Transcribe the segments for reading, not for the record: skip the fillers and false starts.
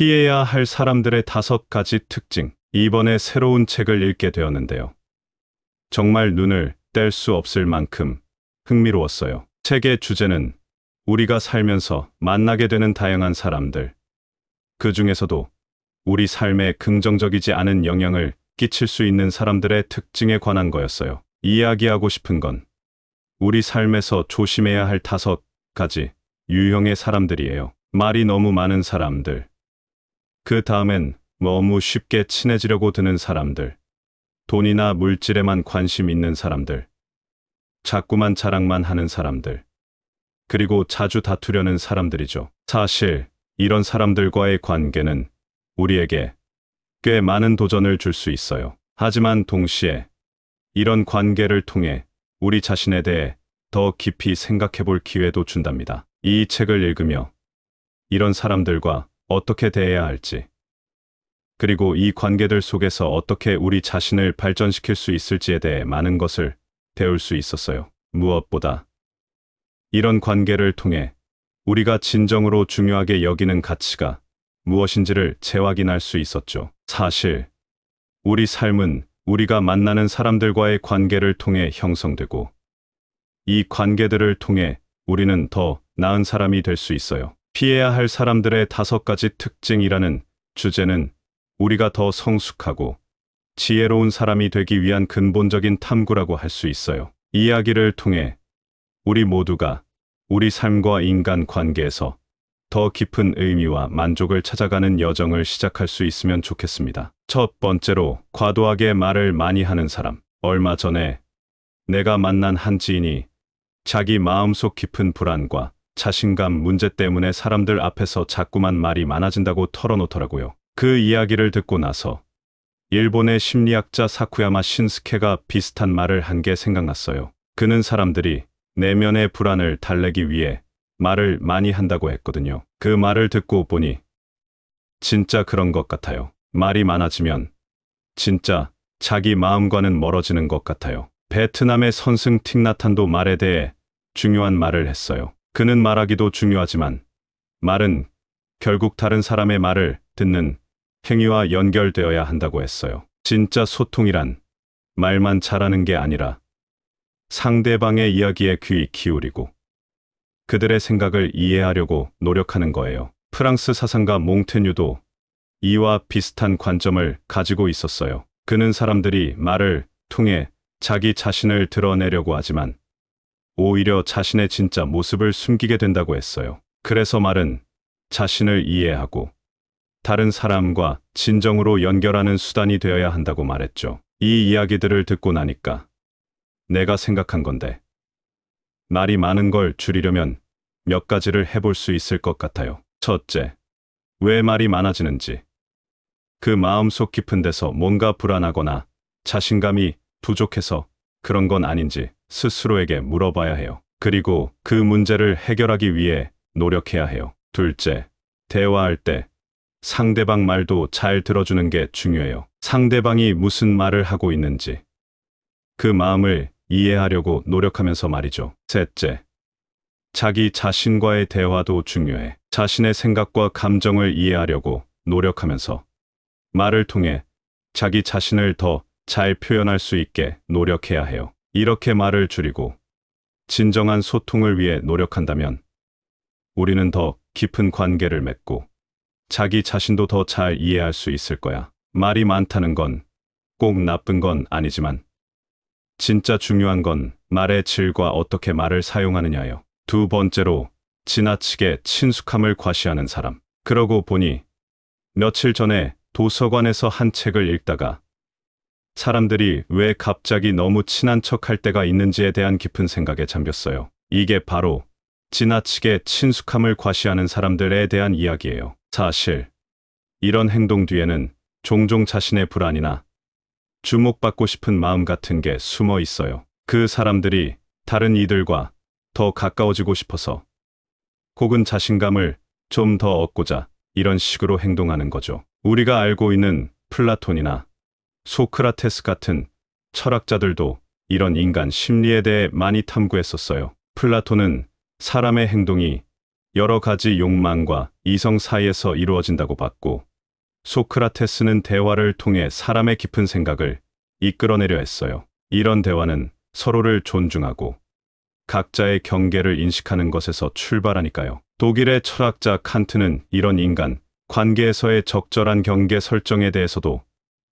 피해야 할 사람들의 5가지 특징. 이번에 새로운 책을 읽게 되었는데요. 정말 눈을 뗄 수 없을 만큼 흥미로웠어요. 책의 주제는 우리가 살면서 만나게 되는 다양한 사람들, 그 중에서도 우리 삶에 긍정적이지 않은 영향을 끼칠 수 있는 사람들의 특징에 관한 거였어요. 이야기하고 싶은 건 우리 삶에서 조심해야 할 5가지 유형의 사람들이에요. 말이 너무 많은 사람들, 그 다음엔 너무 쉽게 친해지려고 드는 사람들, 돈이나 물질에만 관심 있는 사람들, 자꾸만 자랑만 하는 사람들, 그리고 자주 다투려는 사람들이죠. 사실 이런 사람들과의 관계는 우리에게 꽤 많은 도전을 줄 수 있어요. 하지만 동시에 이런 관계를 통해 우리 자신에 대해 더 깊이 생각해 볼 기회도 준답니다. 이 책을 읽으며 이런 사람들과 어떻게 대해야 할지, 그리고 이 관계들 속에서 어떻게 우리 자신을 발전시킬 수 있을지에 대해 많은 것을 배울 수 있었어요. 무엇보다 이런 관계를 통해 우리가 진정으로 중요하게 여기는 가치가 무엇인지를 재확인할 수 있었죠. 사실 우리 삶은 우리가 만나는 사람들과의 관계를 통해 형성되고, 이 관계들을 통해 우리는 더 나은 사람이 될 수 있어요. 피해야 할 사람들의 5가지 특징이라는 주제는 우리가 더 성숙하고 지혜로운 사람이 되기 위한 근본적인 탐구라고 할 수 있어요. 이야기를 통해 우리 모두가 우리 삶과 인간 관계에서 더 깊은 의미와 만족을 찾아가는 여정을 시작할 수 있으면 좋겠습니다. 첫 번째로, 과도하게 말을 많이 하는 사람. 얼마 전에 내가 만난 한 지인이 자기 마음속 깊은 불안과 자신감 문제 때문에 사람들 앞에서 자꾸만 말이 많아진다고 털어놓더라고요. 그 이야기를 듣고 나서 일본의 심리학자 사쿠야마 신스케가 비슷한 말을 한 게 생각났어요. 그는 사람들이 내면의 불안을 달래기 위해 말을 많이 한다고 했거든요. 그 말을 듣고 보니 진짜 그런 것 같아요. 말이 많아지면 진짜 자기 마음과는 멀어지는 것 같아요. 베트남의 선승 틱나탄도 말에 대해 중요한 말을 했어요. 그는 말하기도 중요하지만 말은 결국 다른 사람의 말을 듣는 행위와 연결되어야 한다고 했어요. 진짜 소통이란 말만 잘하는 게 아니라 상대방의 이야기에 귀 기울이고 그들의 생각을 이해하려고 노력하는 거예요. 프랑스 사상가 몽테뉴도 이와 비슷한 관점을 가지고 있었어요. 그는 사람들이 말을 통해 자기 자신을 드러내려고 하지만 오히려 자신의 진짜 모습을 숨기게 된다고 했어요. 그래서 말은 자신을 이해하고 다른 사람과 진정으로 연결하는 수단이 되어야 한다고 말했죠. 이 이야기들을 듣고 나니까 내가 생각한 건데, 말이 많은 걸 줄이려면 몇 가지를 해볼 수 있을 것 같아요. 첫째, 왜 말이 많아지는지, 그 마음속 깊은 데서 뭔가 불안하거나 자신감이 부족해서 그런 건 아닌지 스스로에게 물어봐야 해요. 그리고 그 문제를 해결하기 위해 노력해야 해요. 둘째, 대화할 때 상대방 말도 잘 들어주는 게 중요해요. 상대방이 무슨 말을 하고 있는지 그 마음을 이해하려고 노력하면서 말이죠. 셋째, 자기 자신과의 대화도 중요해. 자신의 생각과 감정을 이해하려고 노력하면서 말을 통해 자기 자신을 더 잘 표현할 수 있게 노력해야 해요. 이렇게 말을 줄이고 진정한 소통을 위해 노력한다면 우리는 더 깊은 관계를 맺고 자기 자신도 더 잘 이해할 수 있을 거야. 말이 많다는 건 꼭 나쁜 건 아니지만 진짜 중요한 건 말의 질과 어떻게 말을 사용하느냐예요. 두 번째로, 지나치게 친숙함을 과시하는 사람. 그러고 보니 며칠 전에 도서관에서 한 책을 읽다가 사람들이 왜 갑자기 너무 친한 척할 때가 있는지에 대한 깊은 생각에 잠겼어요. 이게 바로 지나치게 친숙함을 과시하는 사람들에 대한 이야기예요. 사실 이런 행동 뒤에는 종종 자신의 불안이나 주목받고 싶은 마음 같은 게 숨어 있어요. 그 사람들이 다른 이들과 더 가까워지고 싶어서, 혹은 자신감을 좀 더 얻고자 이런 식으로 행동하는 거죠. 우리가 알고 있는 플라톤이나 소크라테스 같은 철학자들도 이런 인간 심리에 대해 많이 탐구했었어요. 플라톤은 사람의 행동이 여러 가지 욕망과 이성 사이에서 이루어진다고 봤고, 소크라테스는 대화를 통해 사람의 깊은 생각을 이끌어내려 했어요. 이런 대화는 서로를 존중하고 각자의 경계를 인식하는 것에서 출발하니까요. 독일의 철학자 칸트는 이런 인간 관계에서의 적절한 경계 설정에 대해서도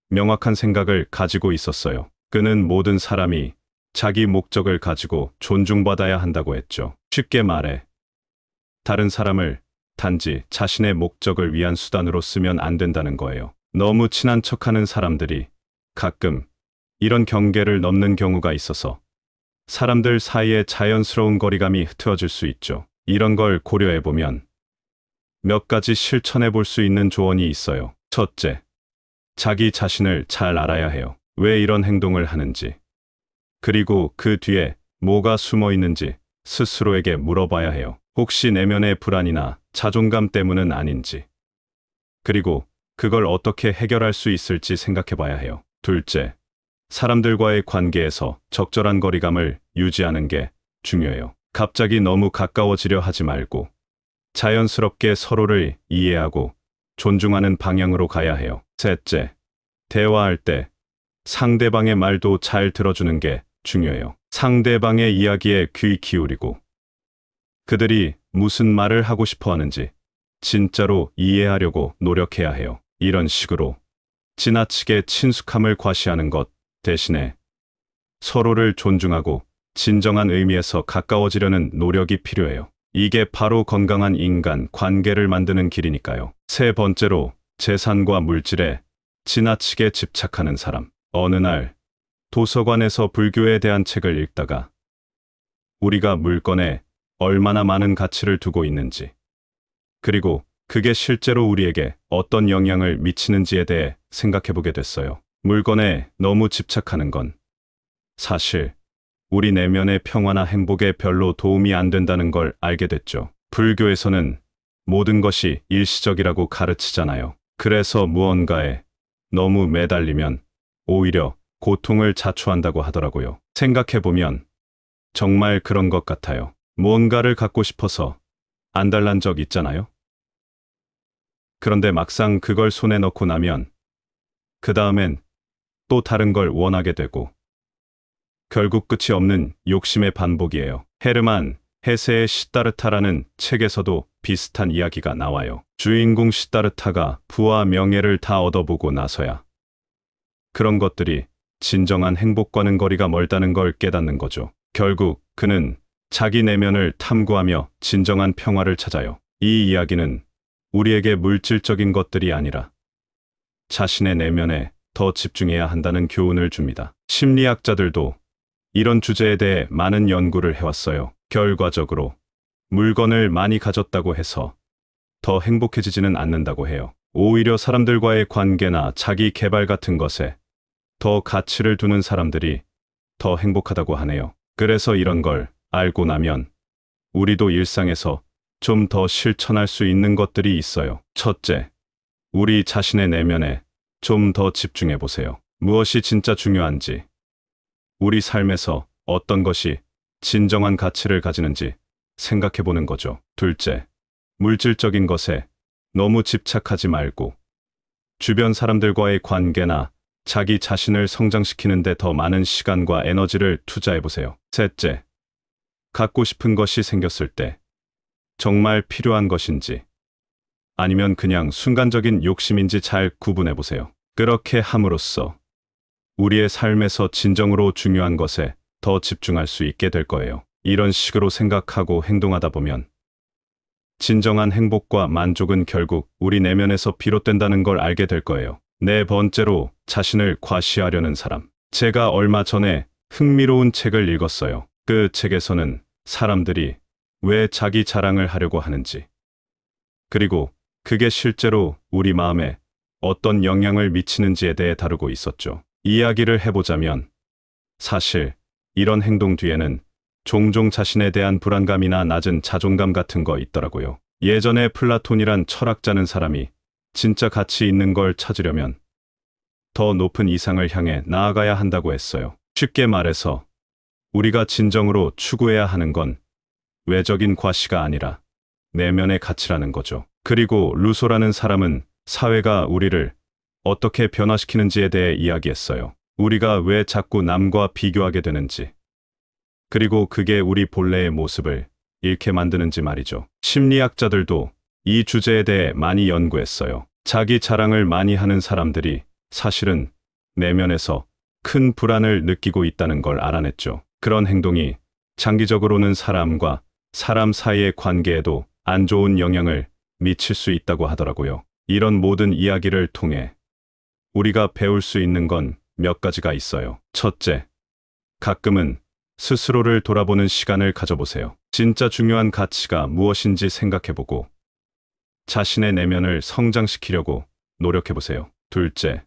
명확한 생각을 가지고 있었어요. 그는 모든 사람이 자기 목적을 가지고 존중받아야 한다고 했죠. 쉽게 말해, 다른 사람을 단지 자신의 목적을 위한 수단으로 쓰면 안 된다는 거예요. 너무 친한 척하는 사람들이 가끔 이런 경계를 넘는 경우가 있어서 사람들 사이에 자연스러운 거리감이 흐트러질 수 있죠. 이런 걸 고려해보면 몇 가지 실천해 볼 수 있는 조언이 있어요. 첫째, 자기 자신을 잘 알아야 해요. 왜 이런 행동을 하는지, 그리고 그 뒤에 뭐가 숨어 있는지 스스로에게 물어봐야 해요. 혹시 내면의 불안이나 자존감 때문은 아닌지, 그리고 그걸 어떻게 해결할 수 있을지 생각해 봐야 해요. 둘째, 사람들과의 관계에서 적절한 거리감을 유지하는 게 중요해요. 갑자기 너무 가까워지려 하지 말고 자연스럽게 서로를 이해하고 존중하는 방향으로 가야 해요. 셋째, 대화할 때 상대방의 말도 잘 들어주는 게 중요해요. 상대방의 이야기에 귀 기울이고 그들이 무슨 말을 하고 싶어 하는지 진짜로 이해하려고 노력해야 해요. 이런 식으로 지나치게 친숙함을 과시하는 것 대신에 서로를 존중하고 진정한 의미에서 가까워지려는 노력이 필요해요. 이게 바로 건강한 인간 관계를 만드는 길이니까요. 세 번째로, 재산과 물질에 지나치게 집착하는 사람. 어느 날 도서관에서 불교에 대한 책을 읽다가 우리가 물건에 얼마나 많은 가치를 두고 있는지, 그리고 그게 실제로 우리에게 어떤 영향을 미치는지에 대해 생각해보게 됐어요. 물건에 너무 집착하는 건 사실 우리 내면의 평화나 행복에 별로 도움이 안 된다는 걸 알게 됐죠. 불교에서는 모든 것이 일시적이라고 가르치잖아요. 그래서 무언가에 너무 매달리면 오히려 고통을 자초한다고 하더라고요. 생각해보면 정말 그런 것 같아요. 무언가를 갖고 싶어서 안달난 적 있잖아요. 그런데 막상 그걸 손에 넣고 나면 그 다음엔 또 다른 걸 원하게 되고 결국 끝이 없는 욕심의 반복이에요. 헤르만 헤세의 시다르타라는 책에서도 비슷한 이야기가 나와요. 주인공 시다르타가 부와 명예를 다 얻어보고 나서야 그런 것들이 진정한 행복과는 거리가 멀다는 걸 깨닫는 거죠. 결국 그는 자기 내면을 탐구하며 진정한 평화를 찾아요. 이 이야기는 우리에게 물질적인 것들이 아니라 자신의 내면에 더 집중해야 한다는 교훈을 줍니다. 심리학자들도 이런 주제에 대해 많은 연구를 해왔어요. 결과적으로 물건을 많이 가졌다고 해서 더 행복해지지는 않는다고 해요. 오히려 사람들과의 관계나 자기 개발 같은 것에 더 가치를 두는 사람들이 더 행복하다고 하네요. 그래서 이런 걸 알고 나면 우리도 일상에서 좀 더 실천할 수 있는 것들이 있어요. 첫째, 우리 자신의 내면에 좀 더 집중해 보세요. 무엇이 진짜 중요한지, 우리 삶에서 어떤 것이 진정한 가치를 가지는지 생각해 보는 거죠. 둘째, 물질적인 것에 너무 집착하지 말고 주변 사람들과의 관계나 자기 자신을 성장시키는 데 더 많은 시간과 에너지를 투자해 보세요. 셋째, 갖고 싶은 것이 생겼을 때 정말 필요한 것인지 아니면 그냥 순간적인 욕심인지 잘 구분해 보세요. 그렇게 함으로써 우리의 삶에서 진정으로 중요한 것에 더 집중할 수 있게 될 거예요. 이런 식으로 생각하고 행동하다 보면 진정한 행복과 만족은 결국 우리 내면에서 비롯된다는 걸 알게 될 거예요. 네 번째로, 자신을 과시하려는 사람. 제가 얼마 전에 흥미로운 책을 읽었어요. 그 책에서는 사람들이 왜 자기 자랑을 하려고 하는지, 그리고 그게 실제로 우리 마음에 어떤 영향을 미치는지에 대해 다루고 있었죠. 이야기를 해보자면 사실 이런 행동 뒤에는 종종 자신에 대한 불안감이나 낮은 자존감 같은 거 있더라고요. 예전에 플라톤이란 철학자는 사람이 진짜 가치 있는 걸 찾으려면 더 높은 이상을 향해 나아가야 한다고 했어요. 쉽게 말해서 우리가 진정으로 추구해야 하는 건 외적인 과시가 아니라 내면의 가치라는 거죠. 그리고 루소라는 사람은 사회가 우리를 어떻게 변화시키는지에 대해 이야기했어요. 우리가 왜 자꾸 남과 비교하게 되는지, 그리고 그게 우리 본래의 모습을 잃게 만드는지 말이죠. 심리학자들도 이 주제에 대해 많이 연구했어요. 자기 자랑을 많이 하는 사람들이 사실은 내면에서 큰 불안을 느끼고 있다는 걸 알아냈죠. 그런 행동이 장기적으로는 사람과 사람 사이의 관계에도 안 좋은 영향을 미칠 수 있다고 하더라고요. 이런 모든 이야기를 통해 우리가 배울 수 있는 건 몇 가지가 있어요. 첫째, 가끔은 스스로를 돌아보는 시간을 가져보세요. 진짜 중요한 가치가 무엇인지 생각해보고 자신의 내면을 성장시키려고 노력해보세요. 둘째,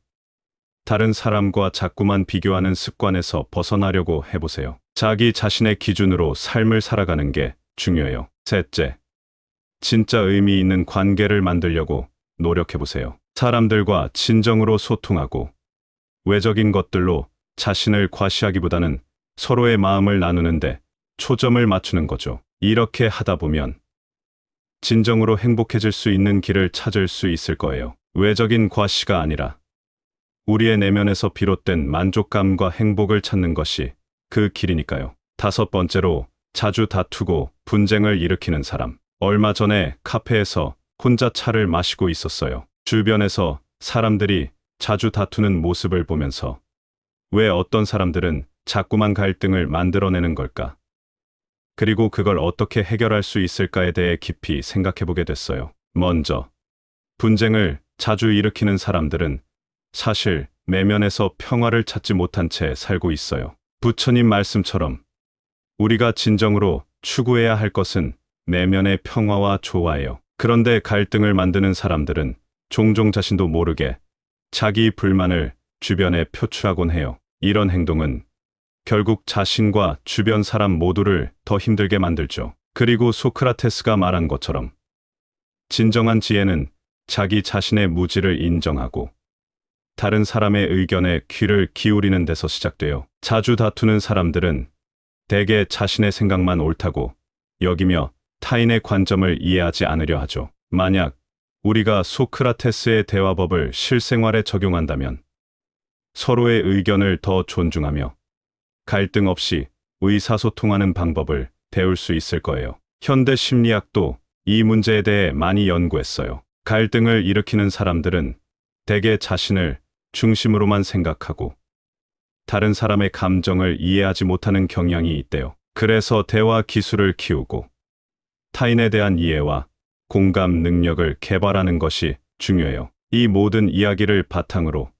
다른 사람과 자꾸만 비교하는 습관에서 벗어나려고 해보세요. 자기 자신의 기준으로 삶을 살아가는 게 중요해요. 셋째, 진짜 의미 있는 관계를 만들려고 노력해보세요. 사람들과 진정으로 소통하고 외적인 것들로 자신을 과시하기보다는 서로의 마음을 나누는데 초점을 맞추는 거죠. 이렇게 하다 보면 진정으로 행복해질 수 있는 길을 찾을 수 있을 거예요. 외적인 과시가 아니라 우리의 내면에서 비롯된 만족감과 행복을 찾는 것이 그 길이니까요. 다섯 번째로, 자주 다투고 분쟁을 일으키는 사람. 얼마 전에 카페에서 혼자 차를 마시고 있었어요. 주변에서 사람들이 자주 다투는 모습을 보면서 왜 어떤 사람들은 자꾸만 갈등을 만들어내는 걸까? 그리고 그걸 어떻게 해결할 수 있을까에 대해 깊이 생각해보게 됐어요. 먼저, 분쟁을 자주 일으키는 사람들은 사실 내면에서 평화를 찾지 못한 채 살고 있어요. 부처님 말씀처럼 우리가 진정으로 추구해야 할 것은 내면의 평화와 조화예요. 그런데 갈등을 만드는 사람들은 종종 자신도 모르게 자기 불만을 주변에 표출하곤 해요. 이런 행동은 결국 자신과 주변 사람 모두를 더 힘들게 만들죠. 그리고 소크라테스가 말한 것처럼 진정한 지혜는 자기 자신의 무지를 인정하고 다른 사람의 의견에 귀를 기울이는 데서 시작돼요. 자주 다투는 사람들은 대개 자신의 생각만 옳다고 여기며 타인의 관점을 이해하지 않으려 하죠. 만약 우리가 소크라테스의 대화법을 실생활에 적용한다면 서로의 의견을 더 존중하며 갈등 없이 의사소통하는 방법을 배울 수 있을 거예요. 현대 심리학도 이 문제에 대해 많이 연구했어요. 갈등을 일으키는 사람들은 대개 자신을 중심으로만 생각하고 다른 사람의 감정을 이해하지 못하는 경향이 있대요. 그래서 대화 기술을 키우고 타인에 대한 이해와 공감 능력을 개발하는 것이 중요해요. 이 모든 이야기를 바탕으로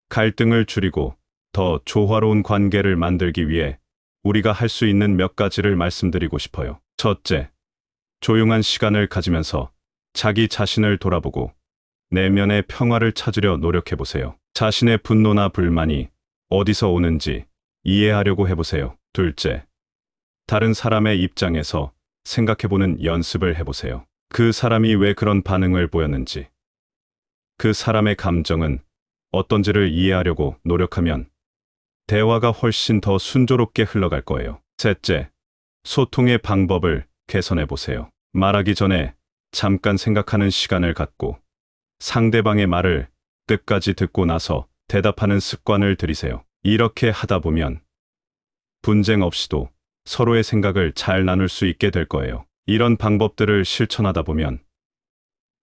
갈등을 줄이고 더 조화로운 관계를 만들기 위해 우리가 할 수 있는 몇 가지를 말씀드리고 싶어요. 첫째, 조용한 시간을 가지면서 자기 자신을 돌아보고 내면의 평화를 찾으려 노력해보세요. 자신의 분노나 불만이 어디서 오는지 이해하려고 해보세요. 둘째, 다른 사람의 입장에서 생각해보는 연습을 해보세요. 그 사람이 왜 그런 반응을 보였는지, 그 사람의 감정은 어떤지를 이해하려고 노력하면 대화가 훨씬 더 순조롭게 흘러갈 거예요. 셋째, 소통의 방법을 개선해보세요. 말하기 전에 잠깐 생각하는 시간을 갖고 상대방의 말을 끝까지 듣고 나서 대답하는 습관을 들이세요. 이렇게 하다 보면 분쟁 없이도 서로의 생각을 잘 나눌 수 있게 될 거예요. 이런 방법들을 실천하다 보면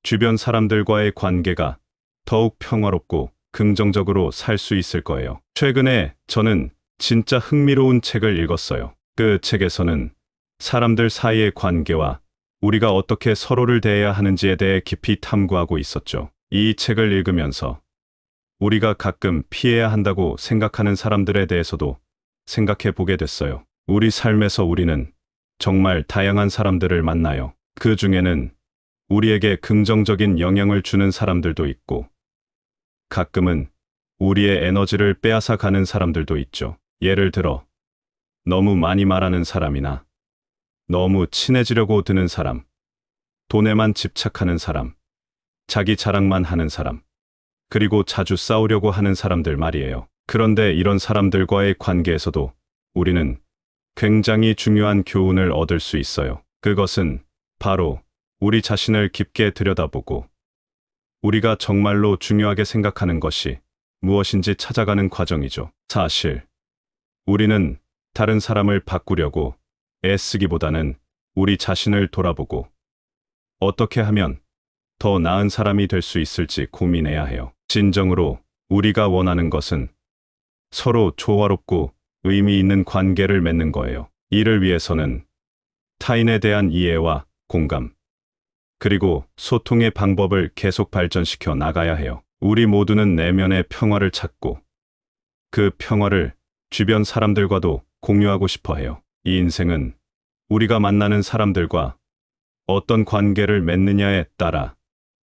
주변 사람들과의 관계가 더욱 평화롭고 긍정적으로 살 수 있을 거예요. 최근에 저는 진짜 흥미로운 책을 읽었어요. 그 책에서는 사람들 사이의 관계와 우리가 어떻게 서로를 대해야 하는지에 대해 깊이 탐구하고 있었죠. 이 책을 읽으면서 우리가 가끔 피해야 한다고 생각하는 사람들에 대해서도 생각해 보게 됐어요. 우리 삶에서 우리는 정말 다양한 사람들을 만나요. 그 중에는 우리에게 긍정적인 영향을 주는 사람들도 있고 가끔은 우리의 에너지를 빼앗아 가는 사람들도 있죠. 예를 들어 너무 많이 말하는 사람이나 너무 친해지려고 드는 사람, 돈에만 집착하는 사람, 자기 자랑만 하는 사람, 그리고 자주 싸우려고 하는 사람들 말이에요. 그런데 이런 사람들과의 관계에서도 우리는 굉장히 중요한 교훈을 얻을 수 있어요. 그것은 바로 우리 자신을 깊게 들여다보고 우리가 정말로 중요하게 생각하는 것이 무엇인지 찾아가는 과정이죠. 사실 우리는 다른 사람을 바꾸려고 애쓰기보다는 우리 자신을 돌아보고 어떻게 하면 더 나은 사람이 될 수 있을지 고민해야 해요. 진정으로 우리가 원하는 것은 서로 조화롭고 의미 있는 관계를 맺는 거예요. 이를 위해서는 타인에 대한 이해와 공감, 그리고 소통의 방법을 계속 발전시켜 나가야 해요. 우리 모두는 내면의 평화를 찾고 그 평화를 주변 사람들과도 공유하고 싶어 해요. 이 인생은 우리가 만나는 사람들과 어떤 관계를 맺느냐에 따라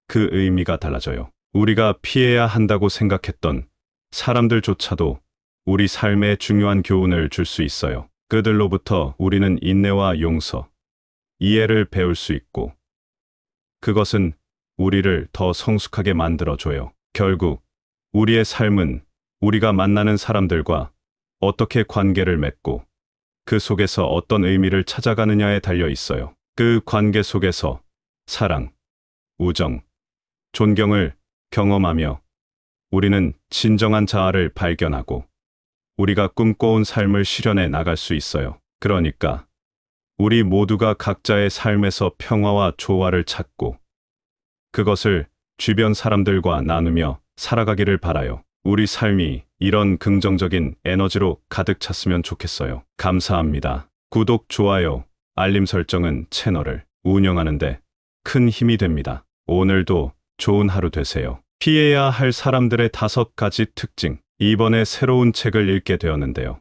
그 의미가 달라져요. 우리가 피해야 한다고 생각했던 사람들조차도 우리 삶에 중요한 교훈을 줄 수 있어요. 그들로부터 우리는 인내와 용서, 이해를 배울 수 있고 그것은 우리를 더 성숙하게 만들어줘요. 결국 우리의 삶은 우리가 만나는 사람들과 어떻게 관계를 맺고 그 속에서 어떤 의미를 찾아가느냐에 달려 있어요. 그 관계 속에서 사랑, 우정, 존경을 경험하며 우리는 진정한 자아를 발견하고 우리가 꿈꿔온 삶을 실현해 나갈 수 있어요. 그러니까 우리 모두가 각자의 삶에서 평화와 조화를 찾고 그것을 주변 사람들과 나누며 살아가기를 바라요. 우리 삶이 이런 긍정적인 에너지로 가득 찼으면 좋겠어요. 감사합니다. 구독, 좋아요, 알림 설정은 채널을 운영하는데 큰 힘이 됩니다. 오늘도 좋은 하루 되세요. 피해야 할 사람들의 5가지 특징. 이번에 새로운 책을 읽게 되었는데요.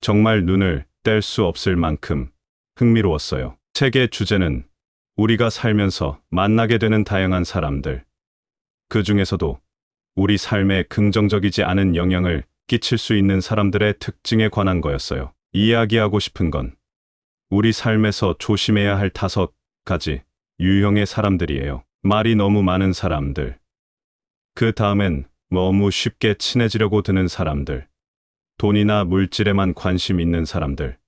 정말 눈을 뗄 수 없을 만큼 흥미로웠어요. 책의 주제는 우리가 살면서 만나게 되는 다양한 사람들, 그 중에서도 우리 삶에 긍정적이지 않은 영향을 끼칠 수 있는 사람들의 특징에 관한 거였어요. 이야기하고 싶은 건 우리 삶에서 조심해야 할 5가지 유형의 사람들이에요. 말이 너무 많은 사람들, 그 다음엔 너무 쉽게 친해지려고 드는 사람들, 돈이나 물질에만 관심 있는 사람들,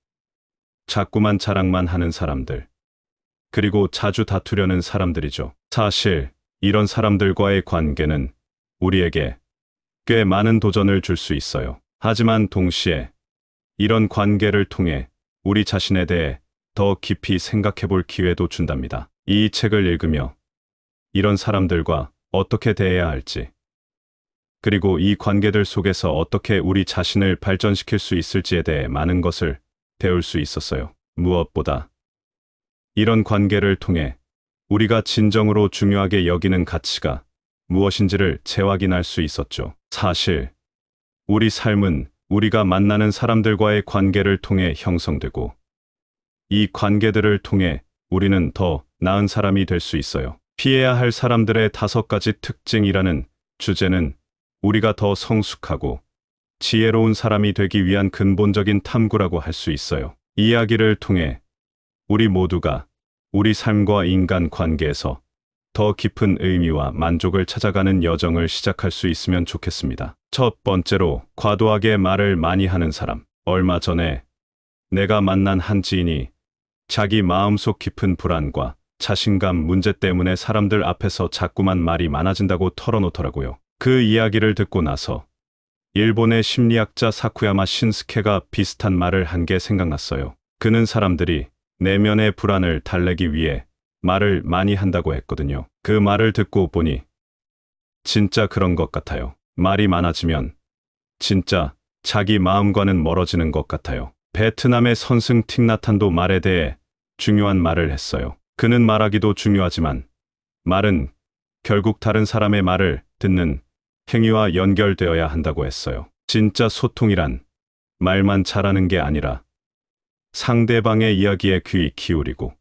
자꾸만 자랑만 하는 사람들, 그리고 자주 다투려는 사람들이죠. 사실 이런 사람들과의 관계는 우리에게 꽤 많은 도전을 줄 수 있어요. 하지만 동시에 이런 관계를 통해 우리 자신에 대해 더 깊이 생각해 볼 기회도 준답니다. 이 책을 읽으며 이런 사람들과 어떻게 대해야 할지, 그리고 이 관계들 속에서 어떻게 우리 자신을 발전시킬 수 있을지에 대해 많은 것을 배울 수 있었어요. 무엇보다 이런 관계를 통해 우리가 진정으로 중요하게 여기는 가치가 무엇인지를 재확인할 수 있었죠. 사실 우리 삶은 우리가 만나는 사람들과의 관계를 통해 형성되고 이 관계들을 통해 우리는 더 나은 사람이 될 수 있어요. 피해야 할 사람들의 5가지 특징이라는 주제는 우리가 더 성숙하고 지혜로운 사람이 되기 위한 근본적인 탐구라고 할 수 있어요. 이야기를 통해 우리 모두가 우리 삶과 인간 관계에서 더 깊은 의미와 만족을 찾아가는 여정을 시작할 수 있으면 좋겠습니다. 첫 번째로, 과도하게 말을 많이 하는 사람. 얼마 전에 내가 만난 한 지인이 자기 마음속 깊은 불안과 자신감 문제 때문에 사람들 앞에서 자꾸만 말이 많아진다고 털어놓더라고요. 그 이야기를 듣고 나서 일본의 심리학자 사쿠야마 신스케가 비슷한 말을 한 게 생각났어요. 그는 사람들이 내면의 불안을 달래기 위해 말을 많이 한다고 했거든요. 그 말을 듣고 보니 진짜 그런 것 같아요. 말이 많아지면 진짜 자기 마음과는 멀어지는 것 같아요. 베트남의 선승 틱나탄도 말에 대해 중요한 말을 했어요. 그는 말하기도 중요하지만 말은 결국 다른 사람의 말을 듣는 행위와 연결되어야 한다고 했어요. 진짜 소통이란 말만 잘하는 게 아니라 상대방의 이야기에 귀 기울이고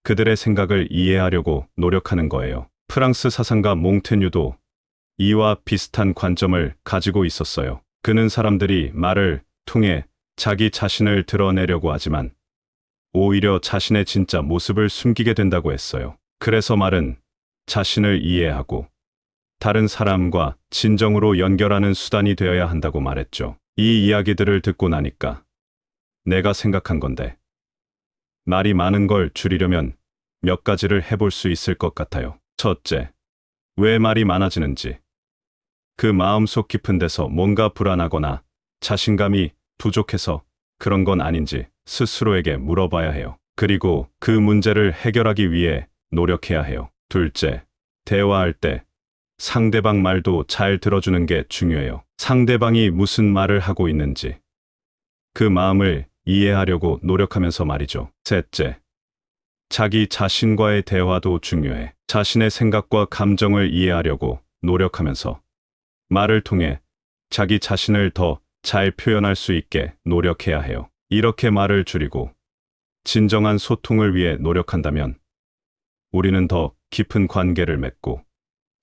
그들의 생각을 이해하려고 노력하는 거예요. 프랑스 사상가 몽테뉴도 이와 비슷한 관점을 가지고 있었어요. 그는 사람들이 말을 통해 자기 자신을 드러내려고 하지만 오히려 자신의 진짜 모습을 숨기게 된다고 했어요. 그래서 말은 자신을 이해하고 다른 사람과 진정으로 연결하는 수단이 되어야 한다고 말했죠. 이 이야기들을 듣고 나니까 내가 생각한 건데, 말이 많은 걸 줄이려면 몇 가지를 해볼 수 있을 것 같아요. 첫째, 왜 말이 많아지는지. 그 마음속 깊은 데서 뭔가 불안하거나 자신감이 부족해서 그런 건 아닌지 스스로에게 물어봐야 해요. 그리고 그 문제를 해결하기 위해 노력해야 해요. 둘째, 대화할 때 상대방 말도 잘 들어주는 게 중요해요. 상대방이 무슨 말을 하고 있는지 그 마음을 이해하려고 노력하면서 말이죠. 셋째, 자기 자신과의 대화도 중요해. 자신의 생각과 감정을 이해하려고 노력하면서 말을 통해 자기 자신을 더 잘 표현할 수 있게 노력해야 해요. 이렇게 말을 줄이고 진정한 소통을 위해 노력한다면 우리는 더 깊은 관계를 맺고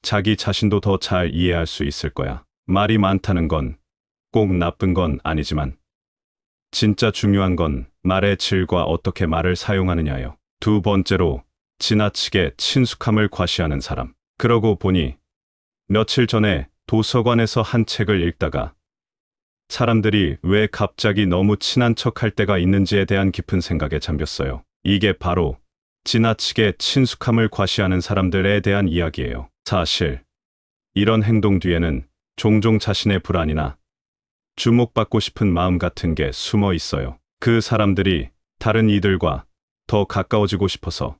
자기 자신도 더 잘 이해할 수 있을 거야. 말이 많다는 건 꼭 나쁜 건 아니지만 진짜 중요한 건 말의 질과 어떻게 말을 사용하느냐예요. 두 번째로, 지나치게 친숙함을 과시하는 사람. 그러고 보니 며칠 전에 도서관에서 한 책을 읽다가 사람들이 왜 갑자기 너무 친한 척할 때가 있는지에 대한 깊은 생각에 잠겼어요. 이게 바로 지나치게 친숙함을 과시하는 사람들에 대한 이야기예요. 사실 이런 행동 뒤에는 종종 자신의 불안이나 주목받고 싶은 마음 같은 게 숨어 있어요. 그 사람들이 다른 이들과 더 가까워지고 싶어서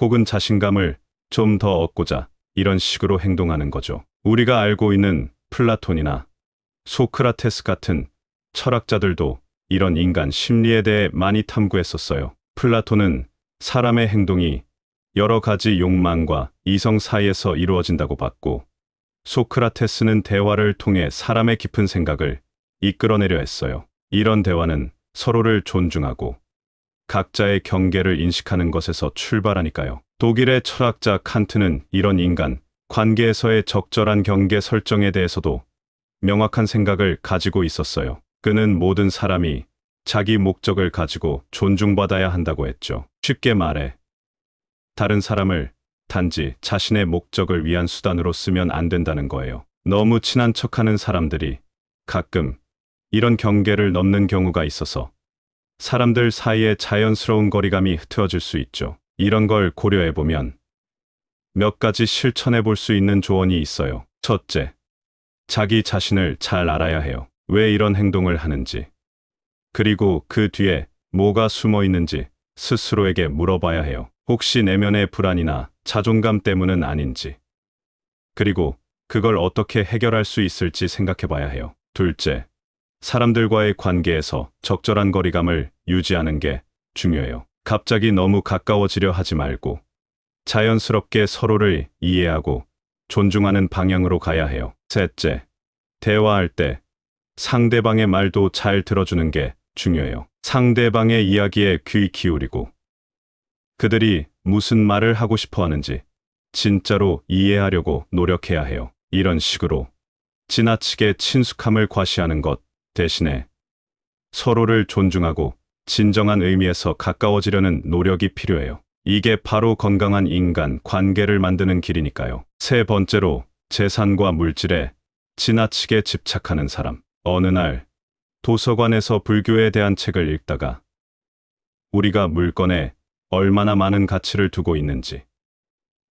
혹은 자신감을 좀 더 얻고자 이런 식으로 행동하는 거죠. 우리가 알고 있는 플라톤이나 소크라테스 같은 철학자들도 이런 인간 심리에 대해 많이 탐구했었어요. 플라톤은 사람의 행동이 여러 가지 욕망과 이성 사이에서 이루어진다고 봤고, 소크라테스는 대화를 통해 사람의 깊은 생각을 이끌어내려 했어요. 이런 대화는 서로를 존중하고 각자의 경계를 인식하는 것에서 출발하니까요. 독일의 철학자 칸트는 이런 인간 관계에서의 적절한 경계 설정에 대해서도 명확한 생각을 가지고 있었어요. 그는 모든 사람이 자기 목적을 가지고 존중받아야 한다고 했죠. 쉽게 말해, 다른 사람을 단지 자신의 목적을 위한 수단으로 쓰면 안 된다는 거예요. 너무 친한 척하는 사람들이 가끔 이런 경계를 넘는 경우가 있어서 사람들 사이에 자연스러운 거리감이 흐트러질 수 있죠. 이런 걸 고려해보면 몇 가지 실천해 볼 수 있는 조언이 있어요. 첫째, 자기 자신을 잘 알아야 해요. 왜 이런 행동을 하는지, 그리고 그 뒤에 뭐가 숨어 있는지 스스로에게 물어봐야 해요. 혹시 내면의 불안이나 자존감 때문은 아닌지, 그리고 그걸 어떻게 해결할 수 있을지 생각해 봐야 해요. 둘째, 사람들과의 관계에서 적절한 거리감을 유지하는 게 중요해요. 갑자기 너무 가까워지려 하지 말고 자연스럽게 서로를 이해하고 존중하는 방향으로 가야 해요. 셋째, 대화할 때 상대방의 말도 잘 들어주는 게 중요해요. 상대방의 이야기에 귀 기울이고 그들이 무슨 말을 하고 싶어 하는지 진짜로 이해하려고 노력해야 해요. 이런 식으로 지나치게 친숙함을 과시하는 것 대신에 서로를 존중하고 진정한 의미에서 가까워지려는 노력이 필요해요. 이게 바로 건강한 인간 관계를 만드는 길이니까요. 세 번째로, 재산과 물질에 지나치게 집착하는 사람. 어느 날 도서관에서 불교에 대한 책을 읽다가 우리가 물건에 얼마나 많은 가치를 두고 있는지,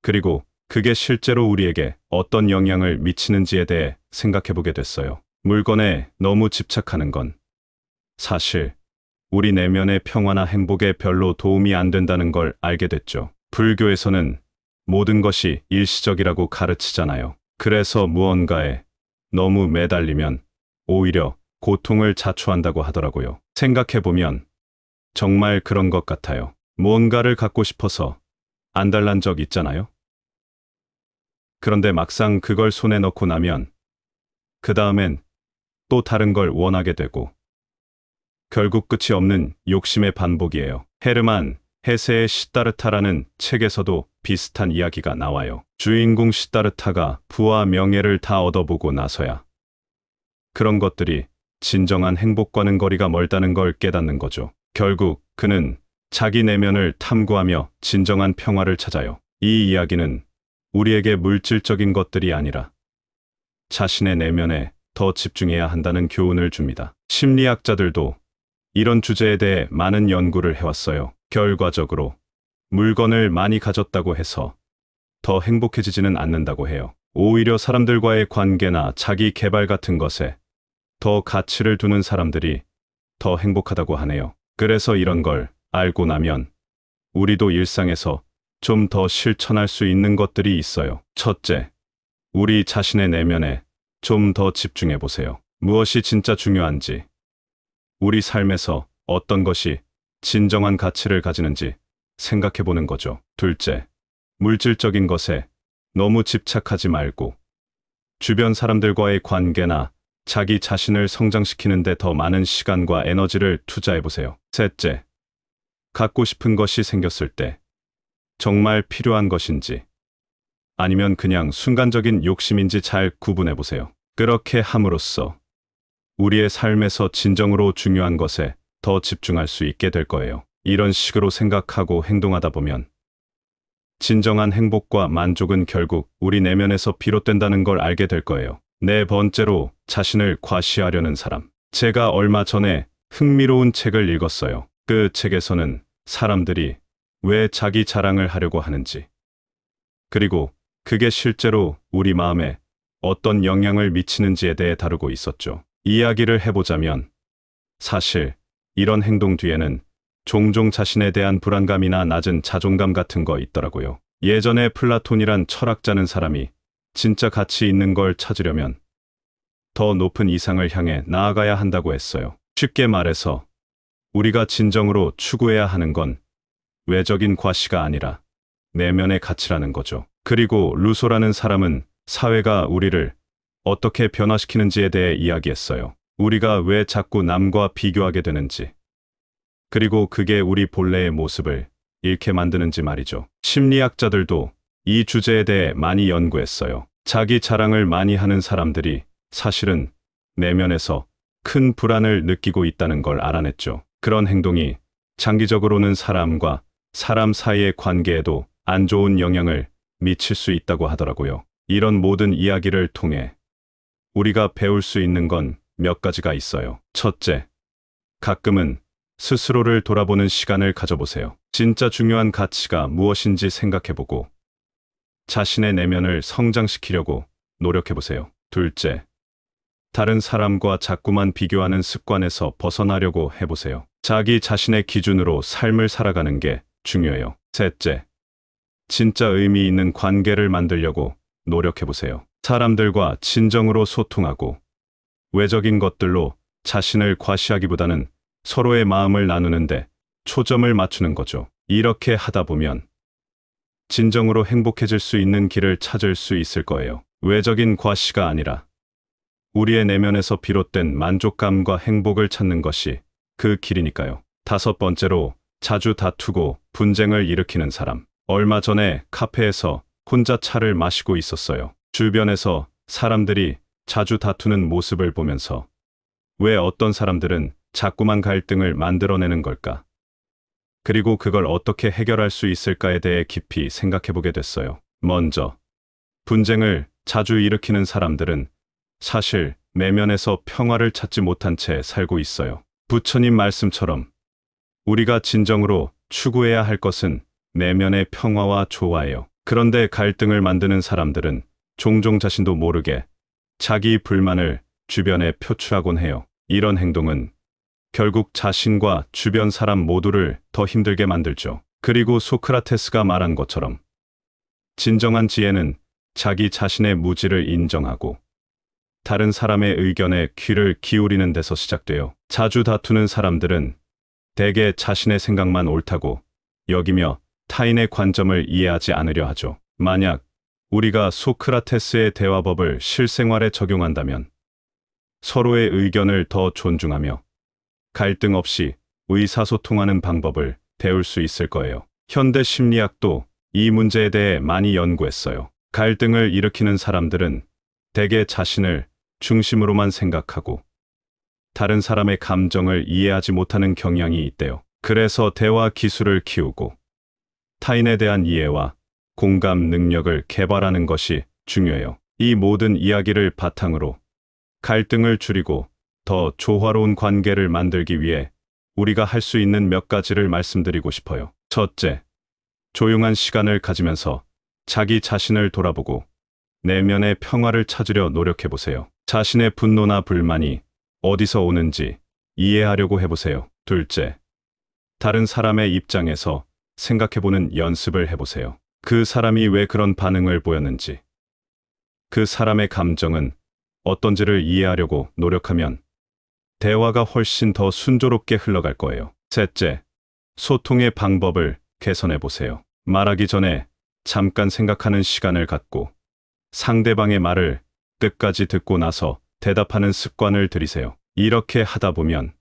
그리고 그게 실제로 우리에게 어떤 영향을 미치는지에 대해 생각해보게 됐어요. 물건에 너무 집착하는 건 사실 우리 내면의 평화나 행복에 별로 도움이 안 된다는 걸 알게 됐죠. 불교에서는 모든 것이 일시적이라고 가르치잖아요. 그래서 무언가에 너무 매달리면 오히려 고통을 자초한다고 하더라고요. 생각해보면 정말 그런 것 같아요. 무언가를 갖고 싶어서 안달난 적 있잖아요. 그런데 막상 그걸 손에 넣고 나면 그 다음엔 또 다른 걸 원하게 되고 결국 끝이 없는 욕심의 반복이에요. 헤르만 헤세의 시다르타라는 책에서도 비슷한 이야기가 나와요. 주인공 시다르타가 부와 명예를 다 얻어보고 나서야 그런 것들이 진정한 행복과는 거리가 멀다는 걸 깨닫는 거죠. 결국 그는 자기 내면을 탐구하며 진정한 평화를 찾아요. 이 이야기는 우리에게 물질적인 것들이 아니라 자신의 내면에 더 집중해야 한다는 교훈을 줍니다. 심리학자들도 이런 주제에 대해 많은 연구를 해왔어요. 결과적으로 물건을 많이 가졌다고 해서 더 행복해지지는 않는다고 해요. 오히려 사람들과의 관계나 자기 개발 같은 것에 더 가치를 두는 사람들이 더 행복하다고 하네요. 그래서 이런 걸 알고 나면 우리도 일상에서 좀 더 실천할 수 있는 것들이 있어요. 첫째, 우리 자신의 내면에 좀 더 집중해 보세요. 무엇이 진짜 중요한지, 우리 삶에서 어떤 것이 진정한 가치를 가지는지 생각해 보는 거죠. 둘째, 물질적인 것에 너무 집착하지 말고 주변 사람들과의 관계나 자기 자신을 성장시키는 데 더 많은 시간과 에너지를 투자해 보세요. 셋째, 갖고 싶은 것이 생겼을 때 정말 필요한 것인지 아니면 그냥 순간적인 욕심인지 잘 구분해 보세요. 그렇게 함으로써 우리의 삶에서 진정으로 중요한 것에 더 집중할 수 있게 될 거예요. 이런 식으로 생각하고 행동하다 보면 진정한 행복과 만족은 결국 우리 내면에서 비롯된다는 걸 알게 될 거예요. 네 번째로, 자신을 과시하려는 사람. 제가 얼마 전에 흥미로운 책을 읽었어요. 그 책에서는 사람들이 왜 자기 자랑을 하려고 하는지, 그리고 그게 실제로 우리 마음에 어떤 영향을 미치는지에 대해 다루고 있었죠. 이야기를 해보자면 사실 이런 행동 뒤에는 종종 자신에 대한 불안감이나 낮은 자존감 같은 거 있더라고요. 예전에 플라톤이란 철학자는 사람이 진짜 가치 있는 걸 찾으려면 더 높은 이상을 향해 나아가야 한다고 했어요. 쉽게 말해서 우리가 진정으로 추구해야 하는 건 외적인 과시가 아니라 내면의 가치라는 거죠. 그리고 루소라는 사람은 사회가 우리를 어떻게 변화시키는지에 대해 이야기했어요. 우리가 왜 자꾸 남과 비교하게 되는지, 그리고 그게 우리 본래의 모습을 잃게 만드는지 말이죠. 심리학자들도 이 주제에 대해 많이 연구했어요. 자기 자랑을 많이 하는 사람들이 사실은 내면에서 큰 불안을 느끼고 있다는 걸 알아냈죠. 그런 행동이 장기적으로는 사람과 사람 사이의 관계에도 안 좋은 영향을 미칠 수 있다고 하더라고요. 이런 모든 이야기를 통해 우리가 배울 수 있는 건 몇 가지가 있어요. 첫째, 가끔은 스스로를 돌아보는 시간을 가져보세요. 진짜 중요한 가치가 무엇인지 생각해보고 자신의 내면을 성장시키려고 노력해보세요. 둘째, 다른 사람과 자꾸만 비교하는 습관에서 벗어나려고 해보세요. 자기 자신의 기준으로 삶을 살아가는 게 중요해요. 셋째, 진짜 의미 있는 관계를 만들려고 노력해보세요. 사람들과 진정으로 소통하고 외적인 것들로 자신을 과시하기보다는 서로의 마음을 나누는데 초점을 맞추는 거죠. 이렇게 하다 보면 진정으로 행복해질 수 있는 길을 찾을 수 있을 거예요. 외적인 과시가 아니라 우리의 내면에서 비롯된 만족감과 행복을 찾는 것이 그 길이니까요. 다섯 번째로, 자주 다투고 분쟁을 일으키는 사람. 얼마 전에 카페에서 혼자 차를 마시고 있었어요. 주변에서 사람들이 자주 다투는 모습을 보면서 왜 어떤 사람들은 자꾸만 갈등을 만들어내는 걸까? 그리고 그걸 어떻게 해결할 수 있을까에 대해 깊이 생각해보게 됐어요. 먼저, 분쟁을 자주 일으키는 사람들은 사실 내면에서 평화를 찾지 못한 채 살고 있어요. 부처님 말씀처럼 우리가 진정으로 추구해야 할 것은 내면의 평화와 조화예요. 그런데 갈등을 만드는 사람들은 종종 자신도 모르게 자기 불만을 주변에 표출하곤 해요. 이런 행동은 결국 자신과 주변 사람 모두를 더 힘들게 만들죠. 그리고 소크라테스가 말한 것처럼 진정한 지혜는 자기 자신의 무지를 인정하고 다른 사람의 의견에 귀를 기울이는 데서 시작돼요. 자주 다투는 사람들은 대개 자신의 생각만 옳다고 여기며 타인의 관점을 이해하지 않으려 하죠. 만약 우리가 소크라테스의 대화법을 실생활에 적용한다면 서로의 의견을 더 존중하며 갈등 없이 의사소통하는 방법을 배울 수 있을 거예요. 현대 심리학도 이 문제에 대해 많이 연구했어요. 갈등을 일으키는 사람들은 대개 자신을 중심으로만 생각하고 다른 사람의 감정을 이해하지 못하는 경향이 있대요. 그래서 대화 기술을 키우고 타인에 대한 이해와 공감 능력을 개발하는 것이 중요해요. 이 모든 이야기를 바탕으로 갈등을 줄이고 더 조화로운 관계를 만들기 위해 우리가 할 수 있는 몇 가지를 말씀드리고 싶어요. 첫째, 조용한 시간을 가지면서 자기 자신을 돌아보고 내면의 평화를 찾으려 노력해 보세요. 자신의 분노나 불만이 어디서 오는지 이해하려고 해보세요. 둘째, 다른 사람의 입장에서 생각해보는 연습을 해보세요. 그 사람이 왜 그런 반응을 보였는지, 그 사람의 감정은 어떤지를 이해하려고 노력하면 대화가 훨씬 더 순조롭게 흘러갈 거예요. 셋째, 소통의 방법을 개선해 보세요. 말하기 전에 잠깐 생각하는 시간을 갖고 상대방의 말을 끝까지 듣고 나서 대답하는 습관을 들이세요. 이렇게 하다 보면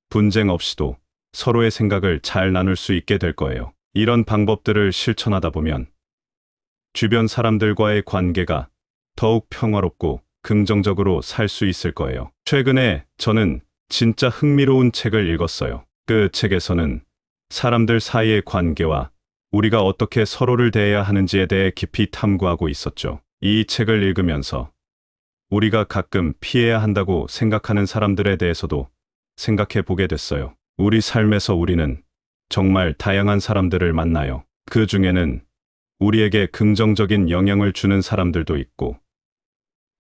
분쟁 없이도 서로의 생각을 잘 나눌 수 있게 될 거예요. 이런 방법들을 실천하다 보면 주변 사람들과의 관계가 더욱 평화롭고 긍정적으로 살 수 있을 거예요. 최근에 저는 진짜 흥미로운 책을 읽었어요. 그 책에서는 사람들 사이의 관계와 우리가 어떻게 서로를 대해야 하는지에 대해 깊이 탐구하고 있었죠. 이 책을 읽으면서 우리가 가끔 피해야 한다고 생각하는 사람들에 대해서도 생각해 보게 됐어요. 우리 삶에서 우리는 정말 다양한 사람들을 만나요. 그 중에는 우리에게 긍정적인 영향을 주는 사람들도 있고,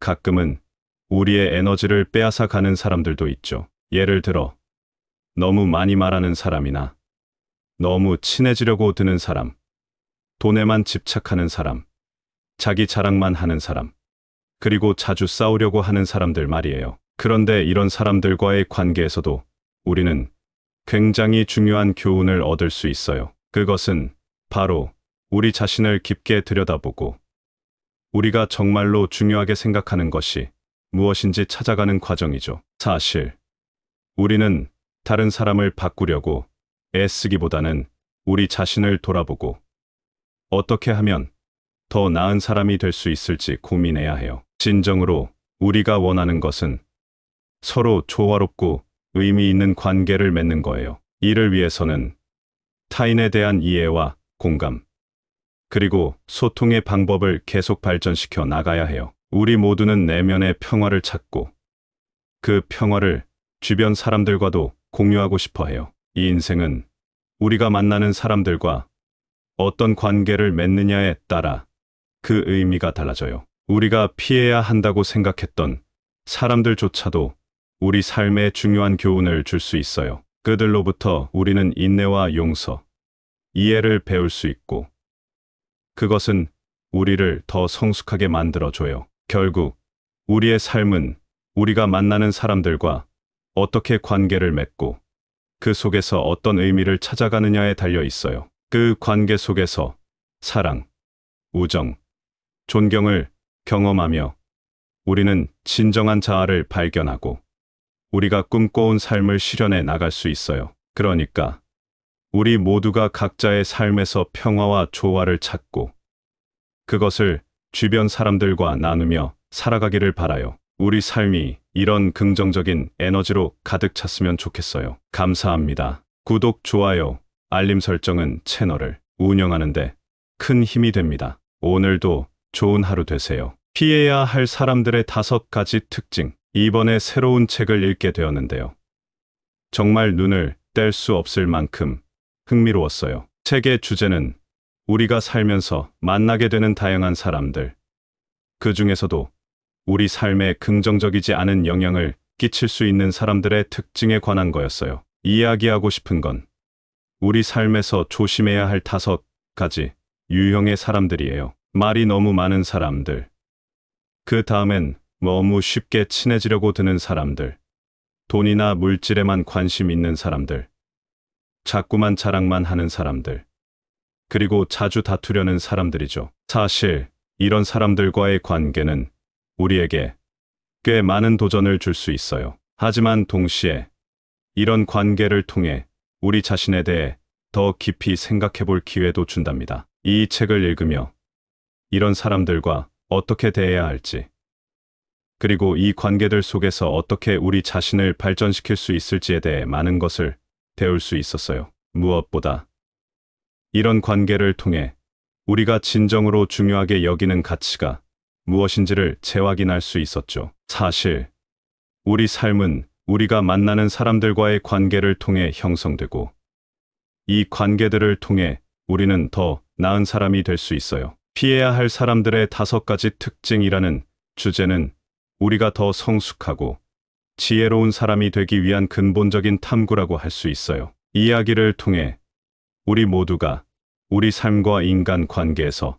가끔은 우리의 에너지를 빼앗아 가는 사람들도 있죠. 예를 들어, 너무 많이 말하는 사람이나 너무 친해지려고 드는 사람, 돈에만 집착하는 사람, 자기 자랑만 하는 사람, 그리고 자주 싸우려고 하는 사람들 말이에요. 그런데 이런 사람들과의 관계에서도 우리는 굉장히 중요한 교훈을 얻을 수 있어요. 그것은 바로 우리 자신을 깊게 들여다보고 우리가 정말로 중요하게 생각하는 것이 무엇인지 찾아가는 과정이죠. 사실 우리는 다른 사람을 바꾸려고 애쓰기보다는 우리 자신을 돌아보고 어떻게 하면 더 나은 사람이 될 수 있을지 고민해야 해요. 진정으로 우리가 원하는 것은 서로 조화롭고 의미 있는 관계를 맺는 거예요. 이를 위해서는 타인에 대한 이해와 공감, 그리고 소통의 방법을 계속 발전시켜 나가야 해요. 우리 모두는 내면의 평화를 찾고 그 평화를 주변 사람들과도 공유하고 싶어 해요. 이 인생은 우리가 만나는 사람들과 어떤 관계를 맺느냐에 따라 그 의미가 달라져요. 우리가 피해야 한다고 생각했던 사람들조차도 우리 삶에 중요한 교훈을 줄 수 있어요. 그들로부터 우리는 인내와 용서, 이해를 배울 수 있고, 그것은 우리를 더 성숙하게 만들어줘요. 결국 우리의 삶은 우리가 만나는 사람들과 어떻게 관계를 맺고 그 속에서 어떤 의미를 찾아가느냐에 달려 있어요. 그 관계 속에서 사랑, 우정, 존경을 경험하며 우리는 진정한 자아를 발견하고 우리가 꿈꿔온 삶을 실현해 나갈 수 있어요. 그러니까 우리 모두가 각자의 삶에서 평화와 조화를 찾고 그것을 주변 사람들과 나누며 살아가기를 바라요. 우리 삶이 이런 긍정적인 에너지로 가득 찼으면 좋겠어요. 감사합니다. 구독, 좋아요, 알림 설정은 채널을 운영하는데 큰 힘이 됩니다. 오늘도 좋은 하루 되세요. 피해야 할 사람들의 5가지 특징. 이번에 새로운 책을 읽게 되었는데요. 정말 눈을 뗄 수 없을 만큼 흥미로웠어요. 책의 주제는 우리가 살면서 만나게 되는 다양한 사람들, 그 중에서도 우리 삶에 긍정적이지 않은 영향을 끼칠 수 있는 사람들의 특징에 관한 거였어요. 이야기하고 싶은 건 우리 삶에서 조심해야 할 5가지 유형의 사람들이에요. 말이 너무 많은 사람들, 그 다음엔 너무 쉽게 친해지려고 드는 사람들, 돈이나 물질에만 관심 있는 사람들, 자꾸만 자랑만 하는 사람들, 그리고 자주 다투려는 사람들이죠. 사실 이런 사람들과의 관계는 우리에게 꽤 많은 도전을 줄 수 있어요. 하지만 동시에 이런 관계를 통해 우리 자신에 대해 더 깊이 생각해 볼 기회도 준답니다. 이 책을 읽으며 이런 사람들과 어떻게 대해야 할지, 그리고 이 관계들 속에서 어떻게 우리 자신을 발전시킬 수 있을지에 대해 많은 것을 배울 수 있었어요. 무엇보다 이런 관계를 통해 우리가 진정으로 중요하게 여기는 가치가 무엇인지를 재확인할 수 있었죠. 사실 우리 삶은 우리가 만나는 사람들과의 관계를 통해 형성되고 이 관계들을 통해 우리는 더 나은 사람이 될 수 있어요. 피해야 할 사람들의 5가지 특징이라는 주제는 우리가 더 성숙하고 지혜로운 사람이 되기 위한 근본적인 탐구라고 할 수 있어요. 이야기를 통해 우리 모두가 우리 삶과 인간 관계에서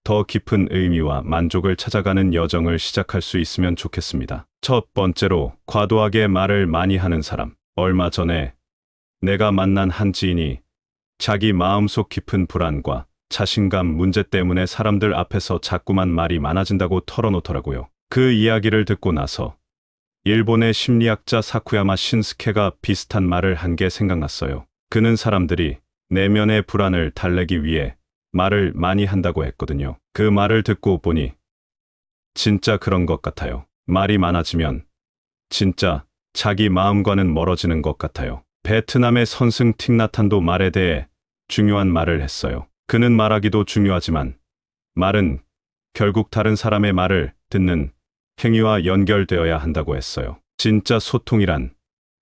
더 깊은 의미와 만족을 찾아가는 여정을 시작할 수 있으면 좋겠습니다. 첫 번째로, 과도하게 말을 많이 하는 사람. 얼마 전에 내가 만난 한 지인이 자기 마음속 깊은 불안과 자신감 문제 때문에 사람들 앞에서 자꾸만 말이 많아진다고 털어놓더라고요. 그 이야기를 듣고 나서 일본의 심리학자 사쿠야마 신스케가 비슷한 말을 한 게 생각났어요. 그는 사람들이 내면의 불안을 달래기 위해 말을 많이 한다고 했거든요. 그 말을 듣고 보니 진짜 그런 것 같아요. 말이 많아지면 진짜 자기 마음과는 멀어지는 것 같아요. 베트남의 선승 틱나탄도 말에 대해 중요한 말을 했어요. 그는 말하기도 중요하지만 말은 결국 다른 사람의 말을 듣는 행위와 연결되어야 한다고 했어요. 진짜 소통이란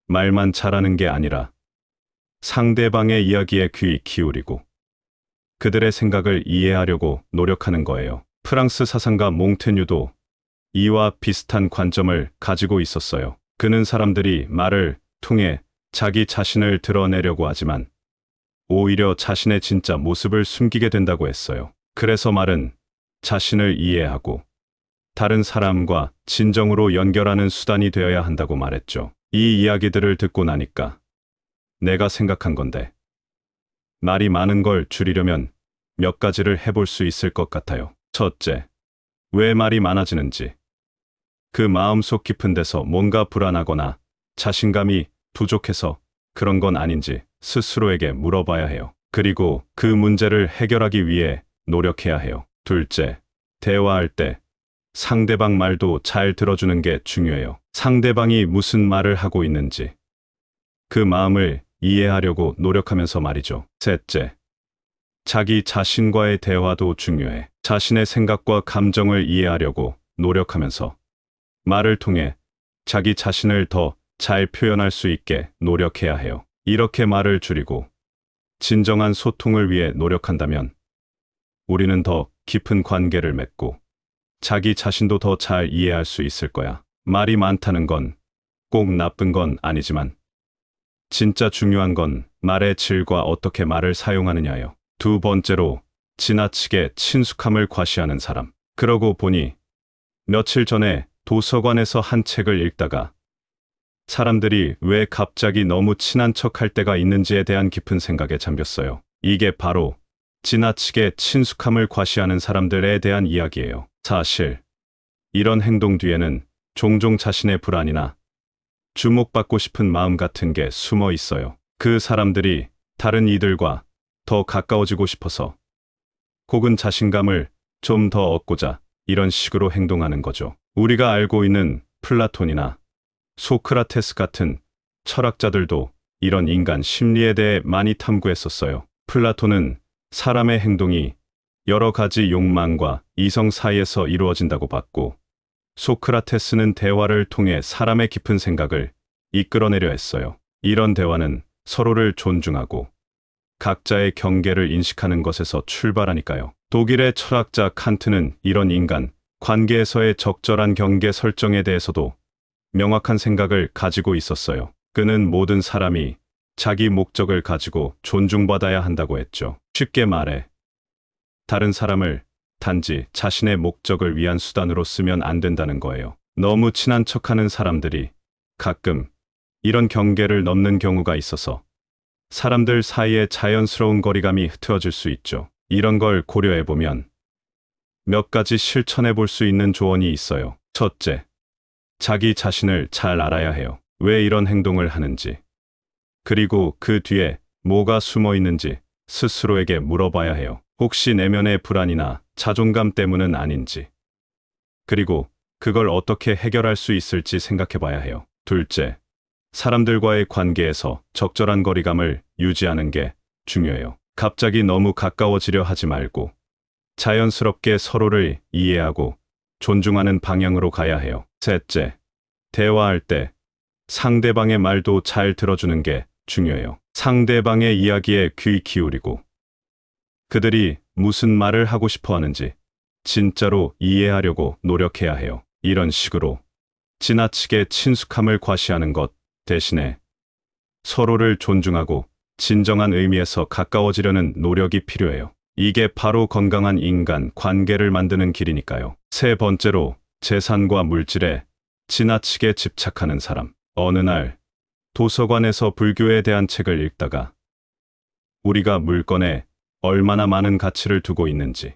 말만 잘하는 게 아니라 상대방의 이야기에 귀 기울이고 그들의 생각을 이해하려고 노력하는 거예요. 프랑스 사상가 몽테뉴도 이와 비슷한 관점을 가지고 있었어요. 그는 사람들이 말을 통해 자기 자신을 드러내려고 하지만 오히려 자신의 진짜 모습을 숨기게 된다고 했어요. 그래서 말은 자신을 이해하고 다른 사람과 진정으로 연결하는 수단이 되어야 한다고 말했죠. 이 이야기들을 듣고 나니까 내가 생각한 건데, 말이 많은 걸 줄이려면 몇 가지를 해볼 수 있을 것 같아요. 첫째, 왜 말이 많아지는지, 그 마음속 깊은 데서 뭔가 불안하거나 자신감이 부족해서 그런 건 아닌지 스스로에게 물어봐야 해요. 그리고 그 문제를 해결하기 위해 노력해야 해요. 둘째, 대화할 때 상대방 말도 잘 들어주는 게 중요해요. 상대방이 무슨 말을 하고 있는지 그 마음을 이해하려고 노력하면서 말이죠. 셋째, 자기 자신과의 대화도 중요해. 자신의 생각과 감정을 이해하려고 노력하면서 말을 통해 자기 자신을 더 잘 표현할 수 있게 노력해야 해요. 이렇게 말을 줄이고 진정한 소통을 위해 노력한다면 우리는 더 깊은 관계를 맺고 자기 자신도 더 잘 이해할 수 있을 거야. 말이 많다는 건 꼭 나쁜 건 아니지만 진짜 중요한 건 말의 질과 어떻게 말을 사용하느냐예요. 두 번째로, 지나치게 친숙함을 과시하는 사람. 그러고 보니 며칠 전에 도서관에서 한 책을 읽다가 사람들이 왜 갑자기 너무 친한 척할 때가 있는지에 대한 깊은 생각에 잠겼어요. 이게 바로 지나치게 친숙함을 과시하는 사람들에 대한 이야기예요. 사실 이런 행동 뒤에는 종종 자신의 불안이나 주목받고 싶은 마음 같은 게 숨어 있어요. 그 사람들이 다른 이들과 더 가까워지고 싶어서 혹은 자신감을 좀 더 얻고자 이런 식으로 행동하는 거죠. 우리가 알고 있는 플라톤이나 소크라테스 같은 철학자들도 이런 인간 심리에 대해 많이 탐구했었어요. 플라톤은 사람의 행동이 여러 가지 욕망과 이성 사이에서 이루어진다고 봤고, 소크라테스는 대화를 통해 사람의 깊은 생각을 이끌어내려 했어요. 이런 대화는 서로를 존중하고 각자의 경계를 인식하는 것에서 출발하니까요. 독일의 철학자 칸트는 이런 인간 관계에서의 적절한 경계 설정에 대해서도 명확한 생각을 가지고 있었어요. 그는 모든 사람이 자기 목적을 가지고 존중받아야 한다고 했죠. 쉽게 말해, 다른 사람을 단지 자신의 목적을 위한 수단으로 쓰면 안 된다는 거예요. 너무 친한 척하는 사람들이 가끔 이런 경계를 넘는 경우가 있어서 사람들 사이에 자연스러운 거리감이 흐트러질 수 있죠. 이런 걸 고려해보면 몇 가지 실천해 볼 수 있는 조언이 있어요. 첫째, 자기 자신을 잘 알아야 해요. 왜 이런 행동을 하는지, 그리고 그 뒤에 뭐가 숨어 있는지 스스로에게 물어봐야 해요. 혹시 내면의 불안이나 자존감 때문은 아닌지, 그리고 그걸 어떻게 해결할 수 있을지 생각해 봐야 해요. 둘째, 사람들과의 관계에서 적절한 거리감을 유지하는 게 중요해요. 갑자기 너무 가까워지려 하지 말고 자연스럽게 서로를 이해하고 존중하는 방향으로 가야 해요. 셋째, 대화할 때 상대방의 말도 잘 들어주는 게 중요해요. 상대방의 이야기에 귀 기울이고 그들이 무슨 말을 하고 싶어 하는지 진짜로 이해하려고 노력해야 해요. 이런 식으로 지나치게 친숙함을 과시하는 것 대신에 서로를 존중하고 진정한 의미에서 가까워지려는 노력이 필요해요. 이게 바로 건강한 인간 관계를 만드는 길이니까요. 세 번째로, 재산과 물질에 지나치게 집착하는 사람. 어느 날 도서관에서 불교에 대한 책을 읽다가 우리가 물건에 얼마나 많은 가치를 두고 있는지,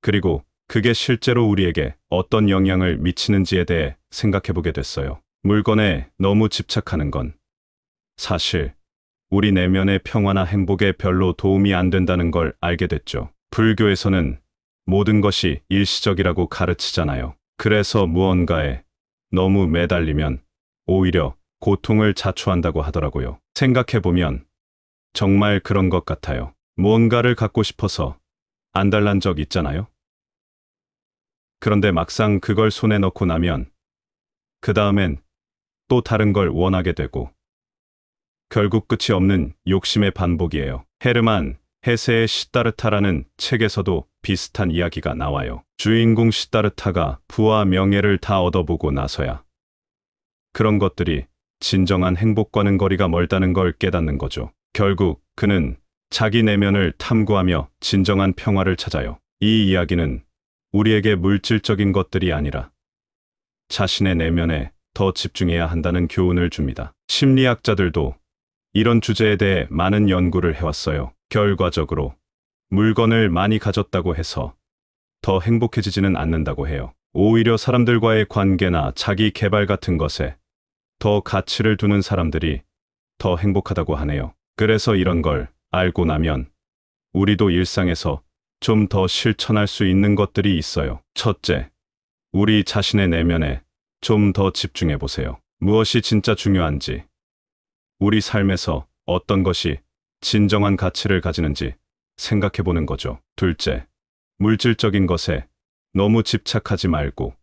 그리고 그게 실제로 우리에게 어떤 영향을 미치는지에 대해 생각해보게 됐어요. 물건에 너무 집착하는 건 사실 우리 내면의 평화나 행복에 별로 도움이 안 된다는 걸 알게 됐죠. 불교에서는 모든 것이 일시적이라고 가르치잖아요. 그래서 무언가에 너무 매달리면 오히려 고통을 자초한다고 하더라고요. 생각해보면 정말 그런 것 같아요. 무언가를 갖고 싶어서 안달난 적 있잖아요. 그런데 막상 그걸 손에 넣고 나면 그 다음엔 또 다른 걸 원하게 되고 결국 끝이 없는 욕심의 반복이에요. 헤르만 헤세의 시다르타라는 책에서도 비슷한 이야기가 나와요. 주인공 시다르타가 부와 명예를 다 얻어보고 나서야 그런 것들이 진정한 행복과는 거리가 멀다는 걸 깨닫는 거죠. 결국 그는 자기 내면을 탐구하며 진정한 평화를 찾아요. 이 이야기는 우리에게 물질적인 것들이 아니라 자신의 내면에 더 집중해야 한다는 교훈을 줍니다. 심리학자들도 이런 주제에 대해 많은 연구를 해왔어요. 결과적으로 물건을 많이 가졌다고 해서 더 행복해지지는 않는다고 해요. 오히려 사람들과의 관계나 자기 개발 같은 것에 더 가치를 두는 사람들이 더 행복하다고 하네요. 그래서 이런 걸 알고 나면 우리도 일상에서 좀 더 실천할 수 있는 것들이 있어요. 첫째, 우리 자신의 내면에 좀 더 집중해 보세요. 무엇이 진짜 중요한지, 우리 삶에서 어떤 것이 진정한 가치를 가지는지 생각해 보는 거죠. 둘째, 물질적인 것에 너무 집착하지 말고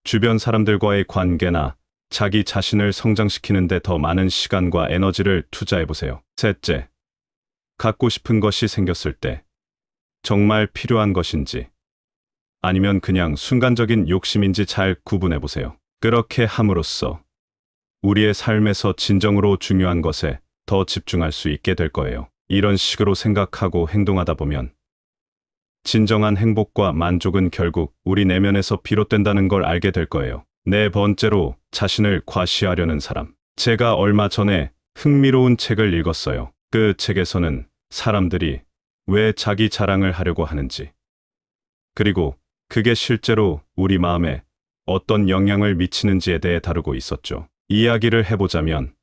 주변 사람들과의 관계나 자기 자신을 성장시키는 데 더 많은 시간과 에너지를 투자해 보세요. 셋째, 갖고 싶은 것이 생겼을 때 정말 필요한 것인지 아니면 그냥 순간적인 욕심인지 잘 구분해 보세요. 그렇게 함으로써 우리의 삶에서 진정으로 중요한 것에 더 집중할 수 있게 될 거예요. 이런 식으로 생각하고 행동하다 보면 진정한 행복과 만족은 결국 우리 내면에서 비롯된다는 걸 알게 될 거예요. 네 번째로, 자신을 과시하려는 사람. 제가 얼마 전에 흥미로운 책을 읽었어요. 그 책에서는 사람들이 왜 자기 자랑을 하려고 하는지, 그리고 그게 실제로 우리 마음에 어떤 영향을 미치는지에 대해 다루고 있었죠. 이야기를 해보자면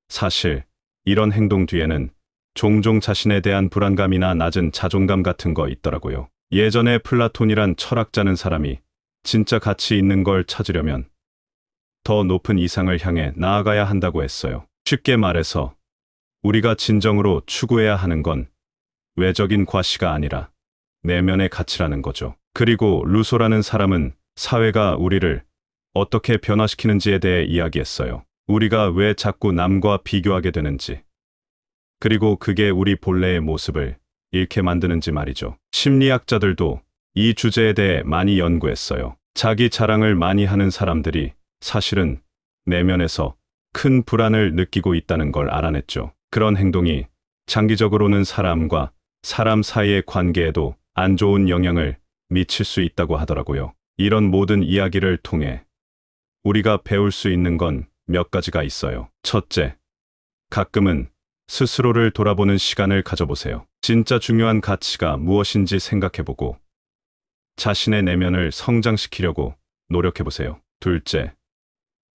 사실 이런 행동 뒤에는 종종 자신에 대한 불안감이나 낮은 자존감 같은 거 있더라고요. 예전에 플라톤이란 철학자는 사람이 진짜 가치 있는 걸 찾으려면 더 높은 이상을 향해 나아가야 한다고 했어요. 쉽게 말해서 우리가 진정으로 추구해야 하는 건 외적인 과시가 아니라 내면의 가치라는 거죠. 그리고 루소라는 사람은 사회가 우리를 어떻게 변화시키는지에 대해 이야기했어요. 우리가 왜 자꾸 남과 비교하게 되는지, 그리고 그게 우리 본래의 모습을 잃게 만드는지 말이죠. 심리학자들도 이 주제에 대해 많이 연구했어요. 자기 자랑을 많이 하는 사람들이 사실은 내면에서 큰 불안을 느끼고 있다는 걸 알아냈죠. 그런 행동이 장기적으로는 사람과 사람 사이의 관계에도 안 좋은 영향을 미칠 수 있다고 하더라고요. 이런 모든 이야기를 통해 우리가 배울 수 있는 건 몇 가지가 있어요. 첫째, 가끔은 스스로를 돌아보는 시간을 가져보세요. 진짜 중요한 가치가 무엇인지 생각해보고 자신의 내면을 성장시키려고 노력해보세요. 둘째,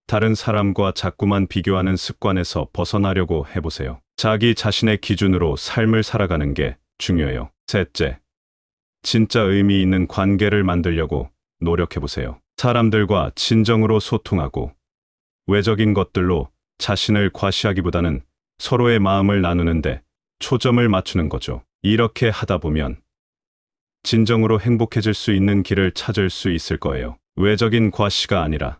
다른 사람과 자꾸만 비교하는 습관에서 벗어나려고 해보세요. 자기 자신의 기준으로 삶을 살아가는 게 중요해요. 셋째, 진짜 의미 있는 관계를 만들려고 노력해보세요. 사람들과 진정으로 소통하고 외적인 것들로 자신을 과시하기보다는 서로의 마음을 나누는데 초점을 맞추는 거죠. 이렇게 하다 보면 진정으로 행복해질 수 있는 길을 찾을 수 있을 거예요. 외적인 과시가 아니라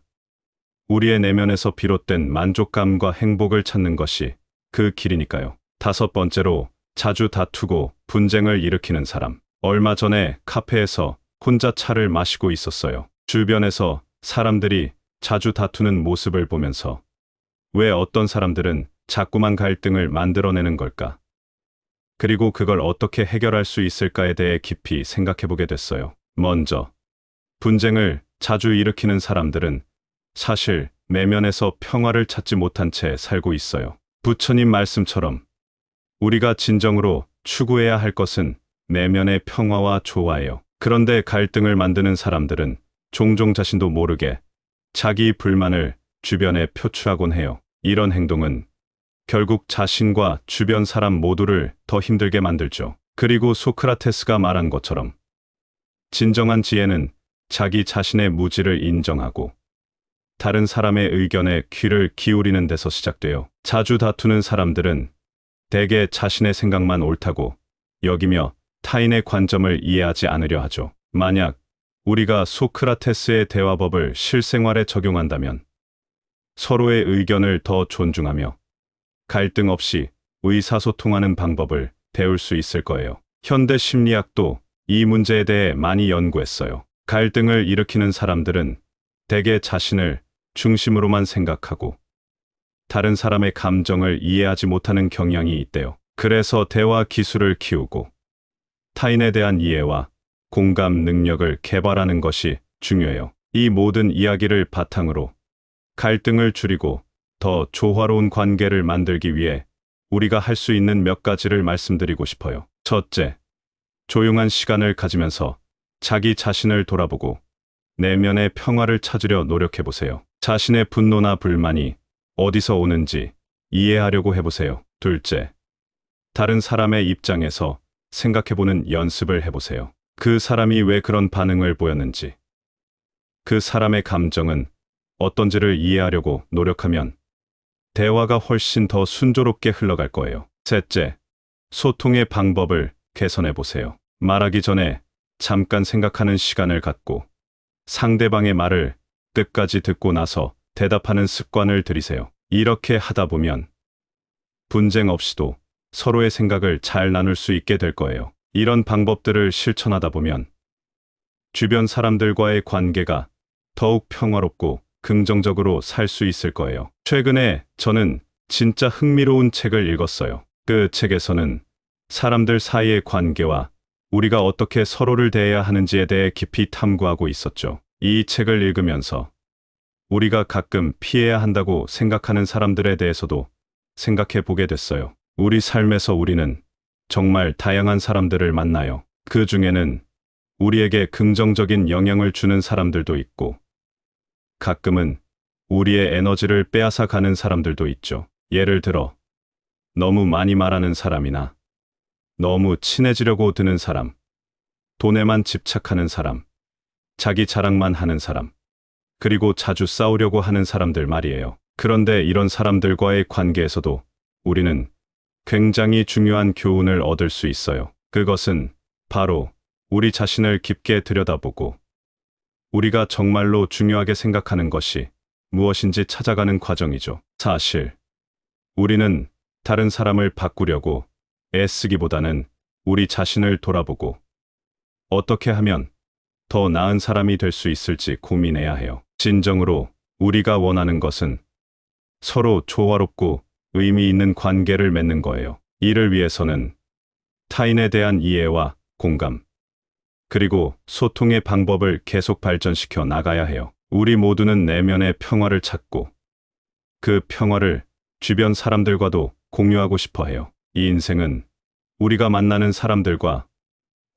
우리의 내면에서 비롯된 만족감과 행복을 찾는 것이 그 길이니까요. 다섯 번째로, 자주 다투고 분쟁을 일으키는 사람. 얼마 전에 카페에서 혼자 차를 마시고 있었어요. 주변에서 사람들이 자주 다투는 모습을 보면서 왜 어떤 사람들은 자꾸만 갈등을 만들어내는 걸까? 그리고 그걸 어떻게 해결할 수 있을까에 대해 깊이 생각해 보게 됐어요. 먼저, 분쟁을 자주 일으키는 사람들은 사실 내면에서 평화를 찾지 못한 채 살고 있어요. 부처님 말씀처럼 우리가 진정으로 추구해야 할 것은 내면의 평화와 조화예요. 그런데 갈등을 만드는 사람들은 종종 자신도 모르게 자기 불만을 주변에 표출하곤 해요. 이런 행동은 결국 자신과 주변 사람 모두를 더 힘들게 만들죠. 그리고 소크라테스가 말한 것처럼 진정한 지혜는 자기 자신의 무지를 인정하고 다른 사람의 의견에 귀를 기울이는 데서 시작돼요. 자주 다투는 사람들은 대개 자신의 생각만 옳다고 여기며 타인의 관점을 이해하지 않으려 하죠. 만약 우리가 소크라테스의 대화법을 실생활에 적용한다면 서로의 의견을 더 존중하며 갈등 없이 의사소통하는 방법을 배울 수 있을 거예요. 현대 심리학도 이 문제에 대해 많이 연구했어요. 갈등을 일으키는 사람들은 대개 자신을 중심으로만 생각하고 다른 사람의 감정을 이해하지 못하는 경향이 있대요. 그래서 대화 기술을 키우고 타인에 대한 이해와 공감 능력을 개발하는 것이 중요해요. 이 모든 이야기를 바탕으로 갈등을 줄이고 더 조화로운 관계를 만들기 위해 우리가 할 수 있는 몇 가지를 말씀드리고 싶어요. 첫째, 조용한 시간을 가지면서 자기 자신을 돌아보고 내면의 평화를 찾으려 노력해 보세요. 자신의 분노나 불만이 어디서 오는지 이해하려고 해보세요. 둘째, 다른 사람의 입장에서 생각해보는 연습을 해보세요. 그 사람이 왜 그런 반응을 보였는지, 그 사람의 감정은 어떤지를 이해하려고 노력하면 대화가 훨씬 더 순조롭게 흘러갈 거예요. 셋째, 소통의 방법을 개선해보세요. 말하기 전에 잠깐 생각하는 시간을 갖고 상대방의 말을 끝까지 듣고 나서 대답하는 습관을 들이세요. 이렇게 하다 보면 분쟁 없이도 서로의 생각을 잘 나눌 수 있게 될 거예요. 이런 방법들을 실천하다 보면 주변 사람들과의 관계가 더욱 평화롭고 긍정적으로 살 수 있을 거예요. 최근에 저는 진짜 흥미로운 책을 읽었어요. 그 책에서는 사람들 사이의 관계와 우리가 어떻게 서로를 대해야 하는지에 대해 깊이 탐구하고 있었죠. 이 책을 읽으면서 우리가 가끔 피해야 한다고 생각하는 사람들에 대해서도 생각해 보게 됐어요. 우리 삶에서 우리는 정말 다양한 사람들을 만나요. 그 중에는 우리에게 긍정적인 영향을 주는 사람들도 있고 가끔은 우리의 에너지를 빼앗아 가는 사람들도 있죠. 예를 들어 너무 많이 말하는 사람이나 너무 친해지려고 드는 사람, 돈에만 집착하는 사람, 자기 자랑만 하는 사람, 그리고 자주 싸우려고 하는 사람들 말이에요. 그런데 이런 사람들과의 관계에서도 우리는 굉장히 중요한 교훈을 얻을 수 있어요. 그것은 바로 우리 자신을 깊게 들여다보고 우리가 정말로 중요하게 생각하는 것이 무엇인지 찾아가는 과정이죠. 사실 우리는 다른 사람을 바꾸려고 애쓰기보다는 우리 자신을 돌아보고 어떻게 하면 더 나은 사람이 될 수 있을지 고민해야 해요. 진정으로 우리가 원하는 것은 서로 조화롭고 의미 있는 관계를 맺는 거예요. 이를 위해서는 타인에 대한 이해와 공감, 그리고 소통의 방법을 계속 발전시켜 나가야 해요. 우리 모두는 내면의 평화를 찾고 그 평화를 주변 사람들과도 공유하고 싶어 해요. 이 인생은 우리가 만나는 사람들과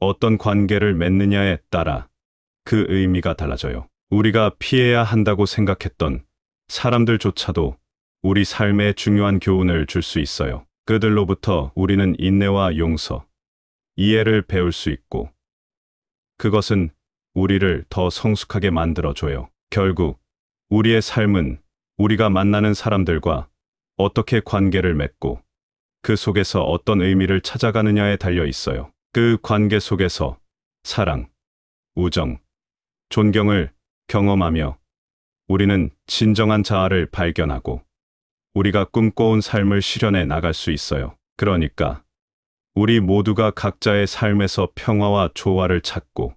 어떤 관계를 맺느냐에 따라 그 의미가 달라져요. 우리가 피해야 한다고 생각했던 사람들조차도 우리 삶에 중요한 교훈을 줄 수 있어요. 그들로부터 우리는 인내와 용서, 이해를 배울 수 있고 그것은 우리를 더 성숙하게 만들어줘요. 결국 우리의 삶은 우리가 만나는 사람들과 어떻게 관계를 맺고 그 속에서 어떤 의미를 찾아가느냐에 달려 있어요. 그 관계 속에서 사랑, 우정, 존경을 경험하며 우리는 진정한 자아를 발견하고 우리가 꿈꿔온 삶을 실현해 나갈 수 있어요. 그러니까 우리 모두가 각자의 삶에서 평화와 조화를 찾고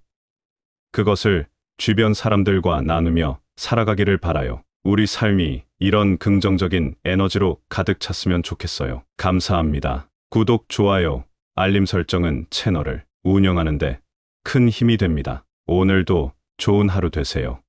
그것을 주변 사람들과 나누며 살아가기를 바라요. 우리 삶이 이런 긍정적인 에너지로 가득 찼으면 좋겠어요. 감사합니다. 구독, 좋아요, 알림 설정은 채널을 운영하는데 큰 힘이 됩니다. 오늘도 좋은 하루 되세요.